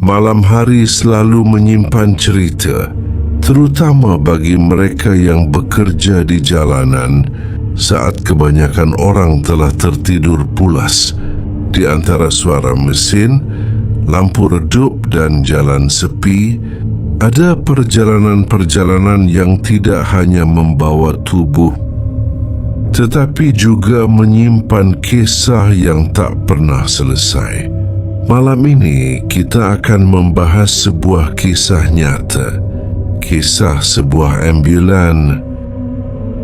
Malam hari selalu menyimpan cerita, terutama bagi mereka yang bekerja di jalanan saat kebanyakan orang telah tertidur pulas. Di antara suara mesin, lampu redup dan jalan sepi, ada perjalanan-perjalanan yang tidak hanya membawa tubuh, tetapi juga menyimpan kisah yang tak pernah selesai. Malam ini kita akan membahas sebuah kisah nyata, kisah sebuah ambulan,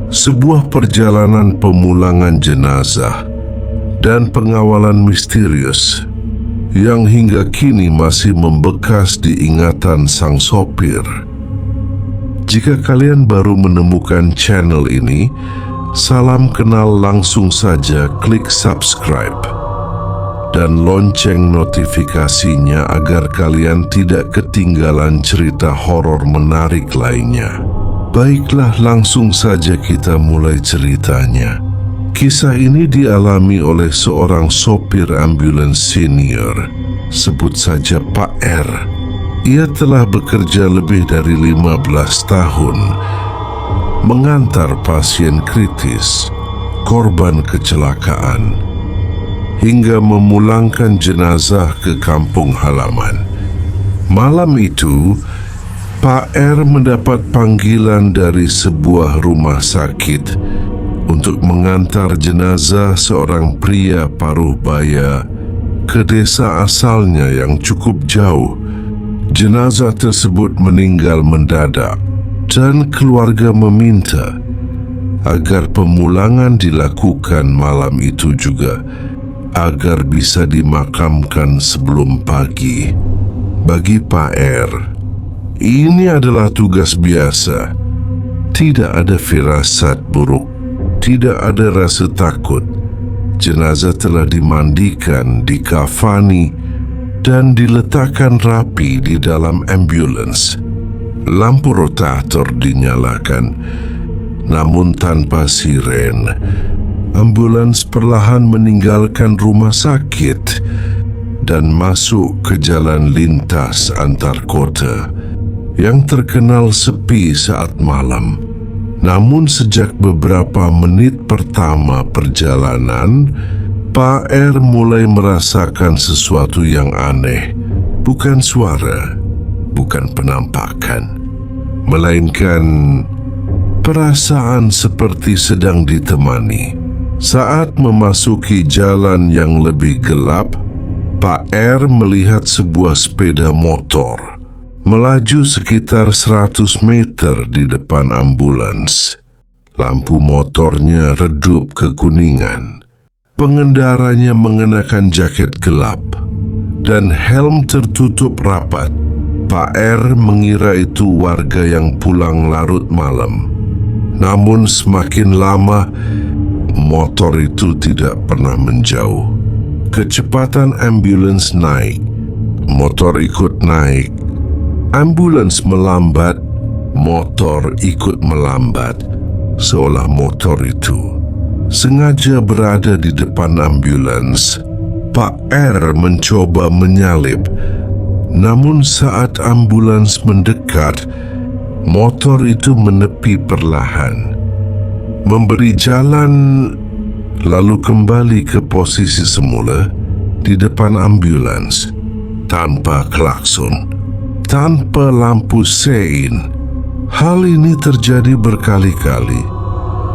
sebuah perjalanan pemulangan jenazah, dan pengawalan misterius yang hingga kini masih membekas di ingatan sang sopir. Jika kalian baru menemukan channel ini, salam kenal, langsung saja klik subscribe dan lonceng notifikasinya agar kalian tidak ketinggalan cerita horor menarik lainnya. Baiklah, langsung saja kita mulai ceritanya. Kisah ini dialami oleh seorang sopir ambulans senior, sebut saja Pak R. Ia telah bekerja lebih dari 15 tahun, mengantar pasien kritis, korban kecelakaan, hingga memulangkan jenazah ke kampung halaman. Malam itu, Pak R mendapat panggilan dari sebuah rumah sakit untuk mengantar jenazah seorang pria paruh baya ke desa asalnya yang cukup jauh. Jenazah tersebut meninggal mendadak dan keluarga meminta agar pemulangan dilakukan malam itu juga, agar bisa dimakamkan sebelum pagi. Bagi Pak R, ini adalah tugas biasa. Tidak ada firasat buruk, tidak ada rasa takut. Jenazah telah dimandikan, dikafani, dan diletakkan rapi di dalam ambulans. Lampu rotator dinyalakan, namun tanpa siren. Ambulans perlahan meninggalkan rumah sakit dan masuk ke jalan lintas antar kota yang terkenal sepi saat malam. Namun sejak beberapa menit pertama perjalanan, Pak R mulai merasakan sesuatu yang aneh. Bukan suara, bukan penampakan, melainkan perasaan seperti sedang ditemani. Saat memasuki jalan yang lebih gelap, Pak R melihat sebuah sepeda motor melaju sekitar 100 meter di depan ambulans. Lampu motornya redup kekuningan. Pengendaranya mengenakan jaket gelap dan helm tertutup rapat. Pak R mengira itu warga yang pulang larut malam. Namun semakin lama, motor itu tidak pernah menjauh. Kecepatan ambulans naik, motor ikut naik. Ambulans melambat, motor ikut melambat, seolah motor itu sengaja berada di depan ambulans. Pak R mencoba menyalip, namun saat ambulans mendekat, motor itu menepi perlahan, memberi jalan, lalu kembali ke posisi semula di depan ambulans, tanpa klakson, tanpa lampu sein. Hal ini terjadi berkali-kali,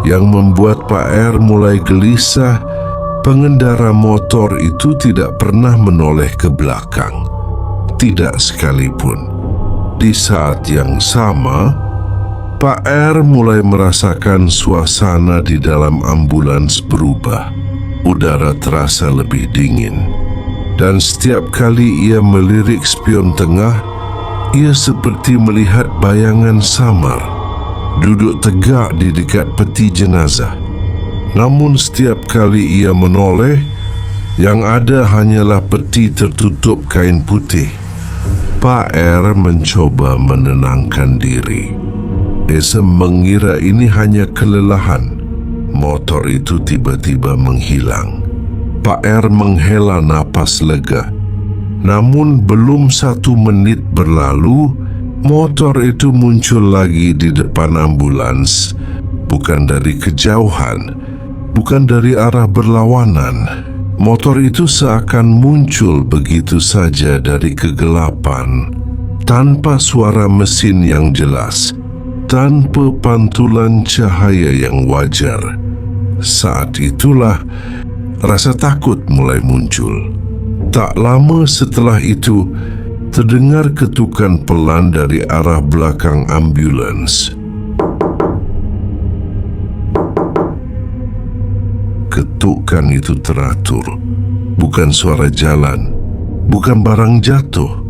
yang membuat Pak R mulai gelisah. Pengendara motor itu tidak pernah menoleh ke belakang, tidak sekalipun. Di saat yang sama, Pak R mulai merasakan suasana di dalam ambulans berubah. Udara terasa lebih dingin, dan setiap kali ia melirik spion tengah, ia seperti melihat bayangan samar duduk tegak di dekat peti jenazah. Namun setiap kali ia menoleh, yang ada hanyalah peti tertutup kain putih. Pak R mencoba menenangkan diri. Dia mengira ini hanya kelelahan. Motor itu tiba-tiba menghilang. Pak R menghela napas lega. Namun belum 1 menit berlalu, motor itu muncul lagi di depan ambulans. Bukan dari kejauhan, bukan dari arah berlawanan. Motor itu seakan muncul begitu saja dari kegelapan, tanpa suara mesin yang jelas, tanpa pantulan cahaya yang wajar. Saat itulah rasa takut mulai muncul. Tak lama setelah itu, terdengar ketukan pelan dari arah belakang ambulans. Ketukan itu teratur, bukan suara jalan, bukan barang jatuh.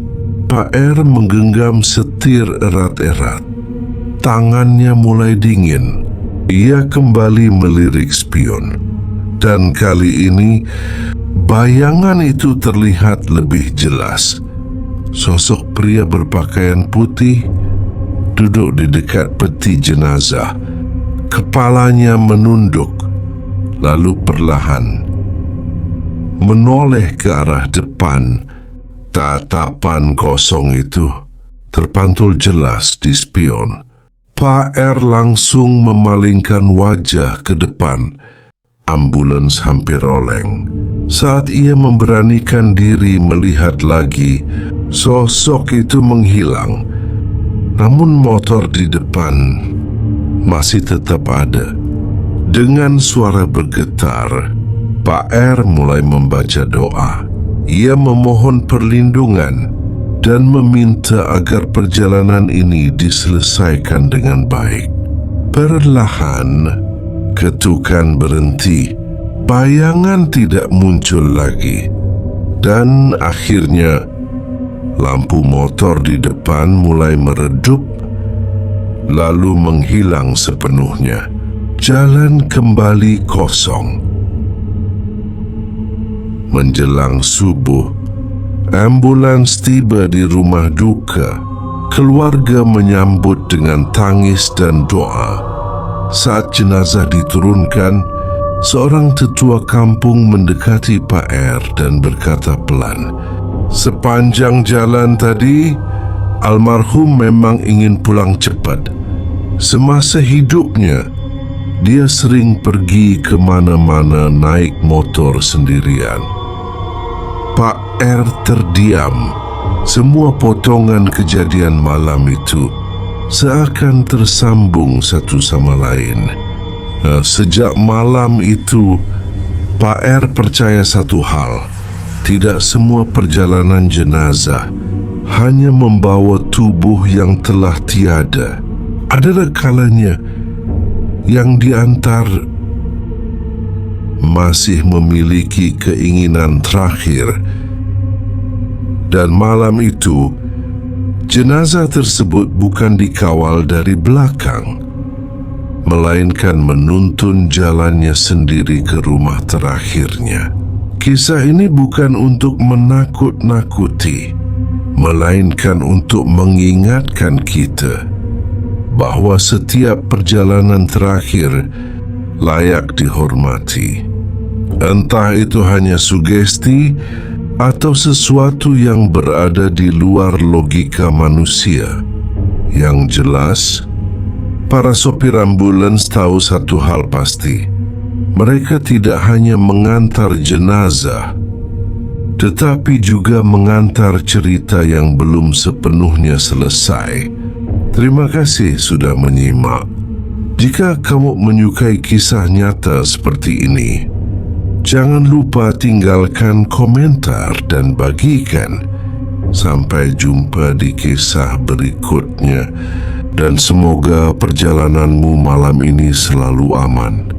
Pak R menggenggam setir erat-erat. Tangannya mulai dingin. Ia kembali melirik spion. Dan kali ini, bayangan itu terlihat lebih jelas. Sosok pria berpakaian putih duduk di dekat peti jenazah. Kepalanya menunduk, lalu perlahan menoleh ke arah depan. Tatapan kosong itu terpantul jelas di spion. Pak R langsung memalingkan wajah ke depan. Ambulans hampir oleng. Saat ia memberanikan diri melihat lagi, sosok itu menghilang. Namun motor di depan masih tetap ada. Dengan suara bergetar, Pak R mulai membaca doa. Ia memohon perlindungan dan meminta agar perjalanan ini diselesaikan dengan baik. Perlahan, ketukan berhenti, bayangan tidak muncul lagi, dan akhirnya lampu motor di depan mulai meredup, lalu menghilang sepenuhnya. Jalan kembali kosong. Menjelang subuh, ambulans tiba di rumah duka. Keluarga menyambut dengan tangis dan doa. Saat jenazah diturunkan, seorang tetua kampung mendekati Pak R dan berkata pelan, "Sepanjang jalan tadi, almarhum memang ingin pulang cepat. Semasa hidupnya, dia sering pergi ke mana-mana naik motor sendirian." Pak R terdiam. Semua potongan kejadian malam itu seakan tersambung satu sama lain. Sejak malam itu, Pak R percaya satu hal. Tidak semua perjalanan jenazah hanya membawa tubuh yang telah tiada. Ada kalanya yang diantar masih memiliki keinginan terakhir. Dan malam itu, jenazah tersebut bukan dikawal dari belakang, melainkan menuntun jalannya sendiri ke rumah terakhirnya. Kisah ini bukan untuk menakut-nakuti, melainkan untuk mengingatkan kita bahwa setiap perjalanan terakhir layak dihormati. Entah itu hanya sugesti atau sesuatu yang berada di luar logika manusia. Yang jelas, para sopir ambulans tahu satu hal pasti. Mereka tidak hanya mengantar jenazah, tetapi juga mengantar cerita yang belum sepenuhnya selesai. Terima kasih sudah menyimak. Jika kamu menyukai kisah nyata seperti ini, jangan lupa tinggalkan komentar dan bagikan. Sampai jumpa di kisah berikutnya, dan semoga perjalananmu malam ini selalu aman.